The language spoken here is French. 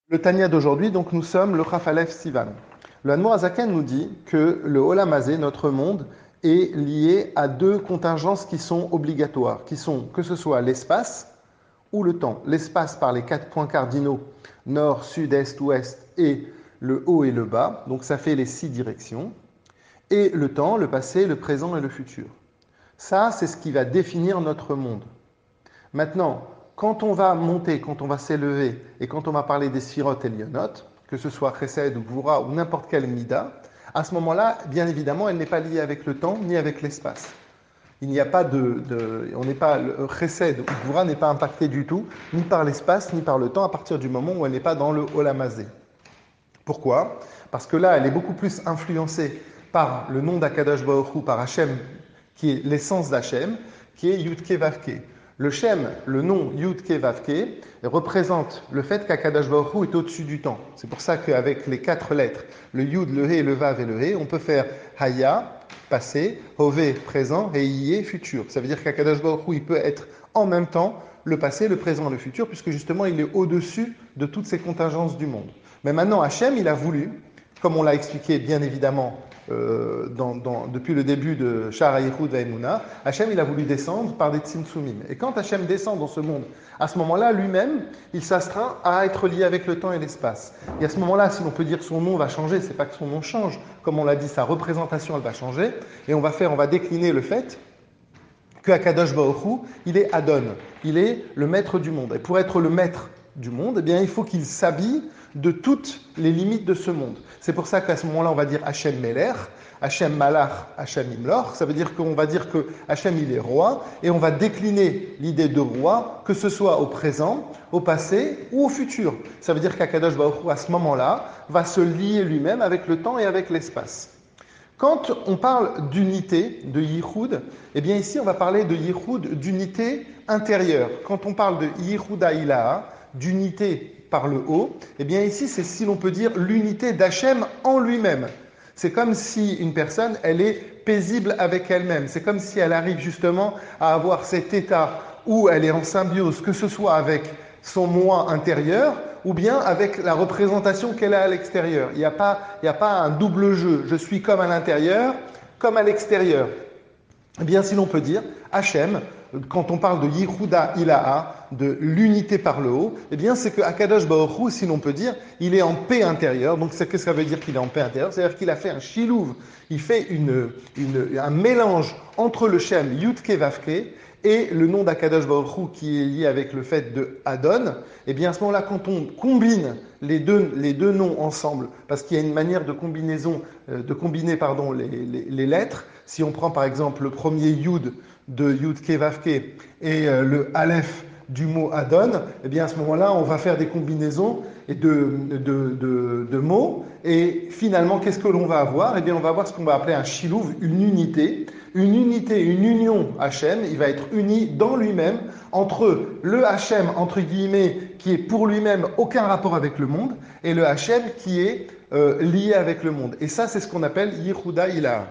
Le Tanya d'aujourd'hui, donc nous sommes le Chaf Aleph Sivan. Le Admor Azaken nous dit que le Olam Hazé, notre monde, est lié à deux contingences qui sont obligatoires, qui sont que ce soit l'espace ou le temps. L'espace par les 4 points cardinaux, nord, sud, est, ouest, et le haut et le bas, donc ça fait les 6 directions, et le temps, le passé, le présent et le futur. Ça, c'est ce qui va définir notre monde. Maintenant, quand on va monter, quand on va s'élever, et quand on va parler des Sphirot et Lyonot, que ce soit Chesed ou Gvura ou n'importe quelle Mida, à ce moment-là, bien évidemment, elle n'est pas liée avec le temps ni avec l'espace. Il n'y a pas on n'est pas, le Chesed ou Gvura n'est pas impacté du tout, ni par l'espace, ni par le temps, à partir du moment où elle n'est pas dans le Olam Hazé. Pourquoi? Parce que là, elle est beaucoup plus influencée par le nom d'Akadosh Baruch Hu, par Hachem, qui est l'essence d'Hachem, qui est Yudke Vavke. Le Shem, le nom Yudke Vavke, représente le fait qu'Akadosh Baruch Hu est au-dessus du temps. C'est pour ça qu'avec les 4 lettres, le Yud, le He, le Vav et le He, on peut faire Haya, passé, Hove, présent, et Iye, futur. Ça veut dire qu'Akadosh Baruch Hu, il peut être en même temps le passé, le présent, le futur, puisque justement, il est au-dessus de toutes ces contingences du monde. Mais maintenant, Hachem, il a voulu, comme on l'a expliqué bien évidemment depuis le début de Sha'ar HaYichud VaEmuna, Hachem, il a voulu descendre par des tzimtzumim. Et quand Hachem descend dans ce monde, à ce moment-là, lui-même, il s'astreint à être lié avec le temps et l'espace. Et à ce moment-là, si l'on peut dire que son nom va changer, c'est pas que son nom change, comme on l'a dit, sa représentation, elle va changer, et on va décliner le fait que Akadosh Baruch Hu, il est Adon, il est le maître du monde. Et pour être le maître du monde, eh bien, il faut qu'il s'habille de toutes les limites de ce monde. C'est pour ça qu'à ce moment-là, on va dire Hachem Meler, Hachem Malach, Hachem Imlor. Ça veut dire qu'on va dire que Hachem, il est roi, et on va décliner l'idée de roi, que ce soit au présent, au passé ou au futur. Ça veut dire qu'Akadosh Baruch Hu, à ce moment-là, va se lier lui-même avec le temps et avec l'espace. Quand on parle d'unité, de Yichud, eh bien ici on va parler de Yichud, d'unité intérieure. Quand on parle de Yichuda Ilaha, d'unité par le haut, eh bien ici c'est, si l'on peut dire, l'unité d'Hachem en lui-même. C'est comme si une personne, elle est paisible avec elle-même. C'est comme si elle arrive justement à avoir cet état où elle est en symbiose, que ce soit avec son moi intérieur, ou bien avec la représentation qu'elle a à l'extérieur. Il n'y a pas un double jeu. Je suis comme à l'intérieur, comme à l'extérieur. Eh bien, si l'on peut dire, Hachem, quand on parle de Yichuda Ilaha, de l'unité par le haut, eh bien, c'est que Akadosh Baruch Hu, si l'on peut dire, il est en paix intérieure. Donc, qu'est-ce que ça veut dire qu'il est en paix intérieure? C'est-à-dire qu'il a fait un shilouv, il fait un mélange entre le Shem Yudke Vavke et le nom d'Akadosh Baruch Hu qui est lié avec le fait de Adon. Eh bien, à ce moment-là, quand on combine les deux noms ensemble, parce qu'il y a une manière de combinaison, de combiner les lettres. Si on prend par exemple le premier Yud de Yud Kevavke et le Aleph du mot Adon, eh bien à ce moment-là, on va faire des combinaisons de mots. Et finalement, qu'est-ce que l'on va avoir? Eh bien, on va avoir ce qu'on va appeler un shilouv, une unité, une union Hachem. Il va être uni dans lui-même entre le Hachem, entre guillemets, qui est pour lui-même aucun rapport avec le monde, et le Hachem qui est lié avec le monde. Et ça, c'est ce qu'on appelle Yichuda Ilaha.